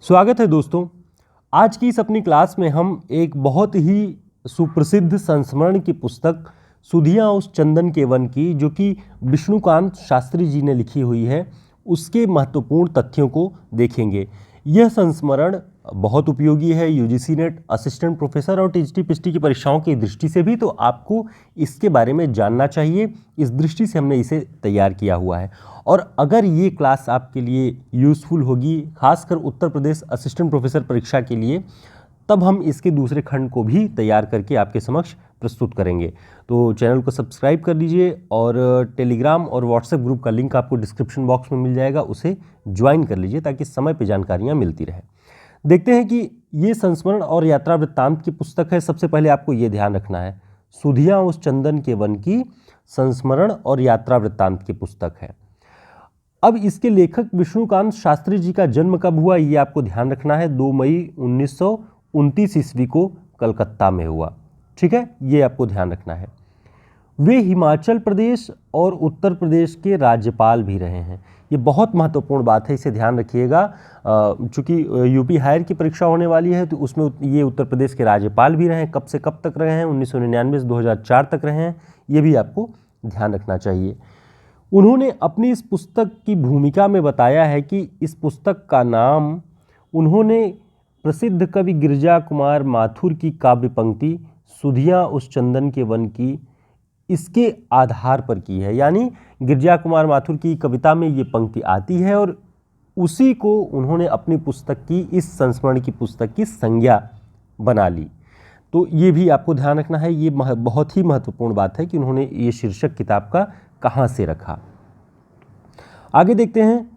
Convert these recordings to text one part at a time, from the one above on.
स्वागत है दोस्तों। आज की इस अपनी क्लास में हम एक बहुत ही सुप्रसिद्ध संस्मरण की पुस्तक सुधियाँ उस चंदन के वन की, जो कि विष्णुकांत शास्त्री जी ने लिखी हुई है, उसके महत्वपूर्ण तथ्यों को देखेंगे। यह संस्मरण बहुत उपयोगी है यूजीसी नेट, असिस्टेंट प्रोफेसर और टीजीटी पीएचडी की परीक्षाओं की दृष्टि से भी, तो आपको इसके बारे में जानना चाहिए। इस दृष्टि से हमने इसे तैयार किया हुआ है। और अगर ये क्लास आपके लिए यूज़फुल होगी, खासकर उत्तर प्रदेश असिस्टेंट प्रोफेसर परीक्षा के लिए, तब हम इसके दूसरे खंड को भी तैयार करके आपके समक्ष प्रस्तुत करेंगे। तो चैनल को सब्सक्राइब कर लीजिए और टेलीग्राम और व्हाट्सएप ग्रुप का लिंक आपको डिस्क्रिप्शन बॉक्स में मिल जाएगा, उसे ज्वाइन कर लीजिए ताकि समय पर जानकारियाँ मिलती रहे। देखते हैं कि ये संस्मरण और यात्रा वृत्तांत की पुस्तक है। सबसे पहले आपको ये ध्यान रखना है, सुधियाँ उस चंदन के वन की संस्मरण और यात्रा वृत्तांत की पुस्तक है। अब इसके लेखक विष्णुकांत शास्त्री जी का जन्म कब हुआ, ये आपको ध्यान रखना है। 2 मई 1929 ईस्वी को कलकत्ता में हुआ। ठीक है, ये आपको ध्यान रखना है। वे हिमाचल प्रदेश और उत्तर प्रदेश के राज्यपाल भी रहे हैं। ये बहुत महत्वपूर्ण बात है, इसे ध्यान रखिएगा। चूँकि यूपी हायर की परीक्षा होने वाली है, तो उसमें ये उत्तर प्रदेश के राज्यपाल भी रहे हैं। कब से कब तक रहे हैं? 1999 से 2004 तक रहे हैं। ये भी आपको ध्यान रखना चाहिए। उन्होंने अपनी इस पुस्तक की भूमिका में बताया है कि इस पुस्तक का नाम उन्होंने प्रसिद्ध कवि गिरिजा कुमार माथुर की काव्य पंक्ति सुधियाँ उस चंदन के वन की, इसके आधार पर की है। यानी गिरिजा कुमार माथुर की कविता में ये पंक्ति आती है और उसी को उन्होंने अपनी पुस्तक की, इस संस्मरण की पुस्तक की संज्ञा बना ली। तो ये भी आपको ध्यान रखना है। ये बहुत ही महत्वपूर्ण बात है कि उन्होंने ये शीर्षक किताब का कहाँ से रखा। आगे देखते हैं।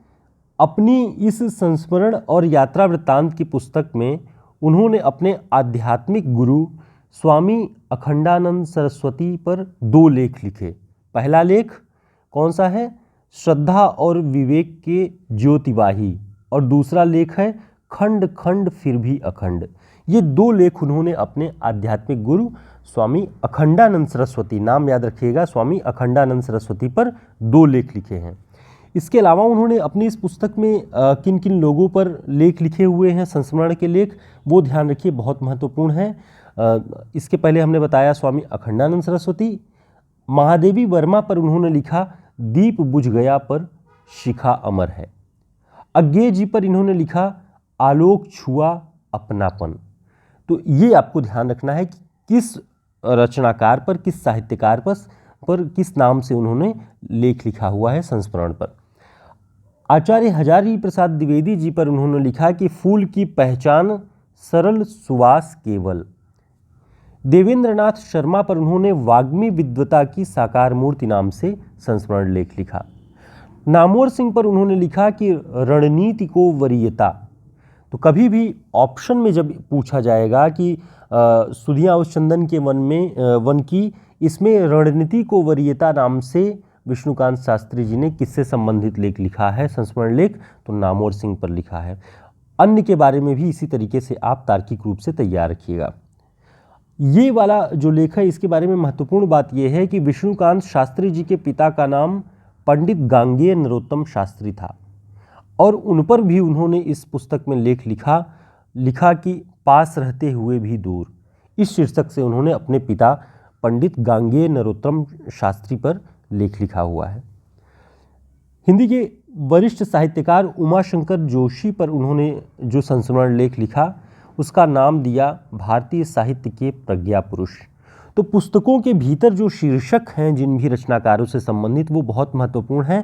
अपनी इस संस्मरण और यात्रा वृत्तांत की पुस्तक में उन्होंने अपने आध्यात्मिक गुरु स्वामी अखंडानंद सरस्वती पर 2 लेख लिखे। पहला लेख कौन सा है? श्रद्धा और विवेक के ज्योतिवाही। और दूसरा लेख है खंड खंड फिर भी अखंड। ये 2 लेख उन्होंने अपने आध्यात्मिक गुरु स्वामी अखंडानंद सरस्वती, नाम याद रखिएगा, स्वामी अखंडानंद सरस्वती पर 2 लेख लिखे हैं। इसके अलावा उन्होंने अपनी इस पुस्तक में किन किन लोगों पर लेख लिखे हुए हैं, संस्मरण के लेख, वो ध्यान रखिए, बहुत महत्वपूर्ण है। इसके पहले हमने बताया स्वामी अखंडानंद सरस्वती। महादेवी वर्मा पर उन्होंने लिखा दीप बुझ गया पर शिखा अमर है। अज्ञे जी पर इन्होंने लिखा आलोक छुआ अपनापन। तो ये आपको ध्यान रखना है कि किस रचनाकार पर, किस साहित्यकार पर किस नाम से उन्होंने लेख लिखा हुआ है संस्मरण पर। आचार्य हजारी प्रसाद द्विवेदी जी पर उन्होंने लिखा कि फूल की पहचान सरल सुवास केवल। देवेंद्रनाथ शर्मा पर उन्होंने वाग्मी विद्वता की साकार मूर्ति नाम से संस्मरण लेख लिखा। नामवर सिंह पर उन्होंने लिखा कि रणनीति को वरीयता। तो कभी भी ऑप्शन में जब पूछा जाएगा कि सुधियाँ उस चंदन के वन की, इसमें रणनीति को वरीयता नाम से विष्णुकांत शास्त्री जी ने किससे संबंधित लेख लिखा है, संस्मरण लेख? तो नामवर सिंह पर लिखा है। अन्य के बारे में भी इसी तरीके से आप तार्किक रूप से तैयार रखिएगा। ये वाला जो लेख है, इसके बारे में महत्वपूर्ण बात यह है कि विष्णुकांत शास्त्री जी के पिता का नाम पंडित गांगेय नरोत्तम शास्त्री था और उन पर भी उन्होंने इस पुस्तक में लेख लिखा कि पास रहते हुए भी दूर। इस शीर्षक से उन्होंने अपने पिता पंडित गांगेय नरोत्तम शास्त्री पर लेख लिखा हुआ है। हिंदी के वरिष्ठ साहित्यकार उमाशंकर जोशी पर उन्होंने जो संस्मरण लेख लिखा, उसका नाम दिया भारतीय साहित्य के प्रज्ञा पुरुष। तो पुस्तकों के भीतर जो शीर्षक हैं जिन भी रचनाकारों से संबंधित, वो बहुत महत्वपूर्ण हैं।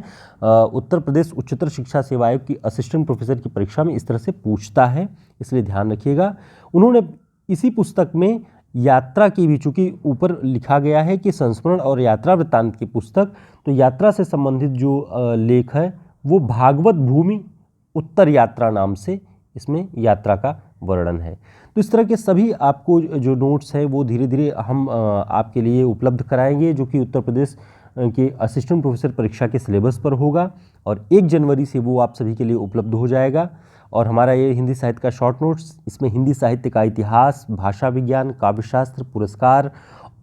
उत्तर प्रदेश उच्चतर शिक्षा सेवा आयोग की असिस्टेंट प्रोफेसर की परीक्षा में इस तरह से पूछता है, इसलिए ध्यान रखिएगा। उन्होंने इसी पुस्तक में यात्रा की भी, चूँकि ऊपर लिखा गया है कि संस्मरण और यात्रा वृत्तांत की पुस्तक, तो यात्रा से संबंधित जो लेख है वो भागवत भूमि उत्तर यात्रा नाम से इसमें यात्रा का वर्णन है। तो इस तरह के सभी आपको जो नोट्स है वो धीरे धीरे हम आपके लिए उपलब्ध कराएंगे, जो कि उत्तर प्रदेश के असिस्टेंट प्रोफेसर परीक्षा के सिलेबस पर होगा और 1 जनवरी से वो आप सभी के लिए उपलब्ध हो जाएगा। और हमारा ये हिंदी साहित्य का शॉर्ट नोट्स, इसमें हिंदी साहित्य का इतिहास, भाषा विज्ञान, काव्यशास्त्र, पुरस्कार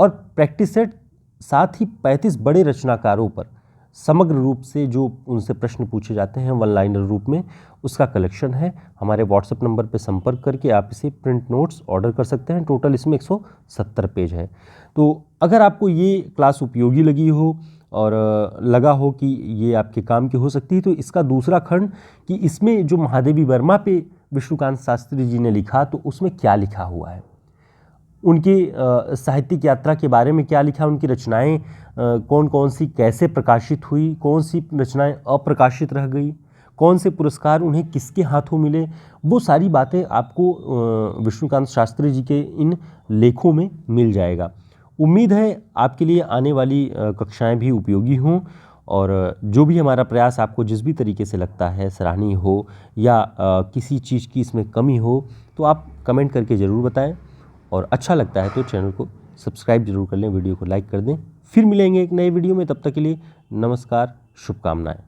और प्रैक्टिस सेट, साथ ही 35 बड़े रचनाकारों पर समग्र रूप से जो उनसे प्रश्न पूछे जाते हैं वन लाइनर रूप में, उसका कलेक्शन है। हमारे व्हाट्सएप नंबर पर संपर्क करके आप इसे प्रिंट नोट्स ऑर्डर कर सकते हैं। टोटल इसमें 170 पेज है। तो अगर आपको ये क्लास उपयोगी लगी हो और लगा हो कि ये आपके काम की हो सकती है, तो इसका दूसरा खंड कि इसमें जो महादेवी वर्मा पे विष्णुकांत शास्त्री जी ने लिखा, तो उसमें क्या लिखा हुआ है, उनकी साहित्यिक यात्रा के बारे में क्या लिखा, उनकी रचनाएं कौन कौन सी कैसे प्रकाशित हुई, कौन सी रचनाएं अप्रकाशित रह गई, कौन से पुरस्कार उन्हें किसके हाथों मिले, वो सारी बातें आपको विष्णुकांत शास्त्री जी के इन लेखों में मिल जाएगा। उम्मीद है आपके लिए आने वाली कक्षाएं भी उपयोगी हों, और जो भी हमारा प्रयास आपको जिस भी तरीके से लगता है सराहनीय हो या किसी चीज़ की इसमें कमी हो, तो आप कमेंट करके ज़रूर बताएं। और अच्छा लगता है तो चैनल को सब्सक्राइब जरूर कर लें, वीडियो को लाइक कर दें। फिर मिलेंगे एक नए वीडियो में, तब तक के लिए नमस्कार, शुभकामनाएं।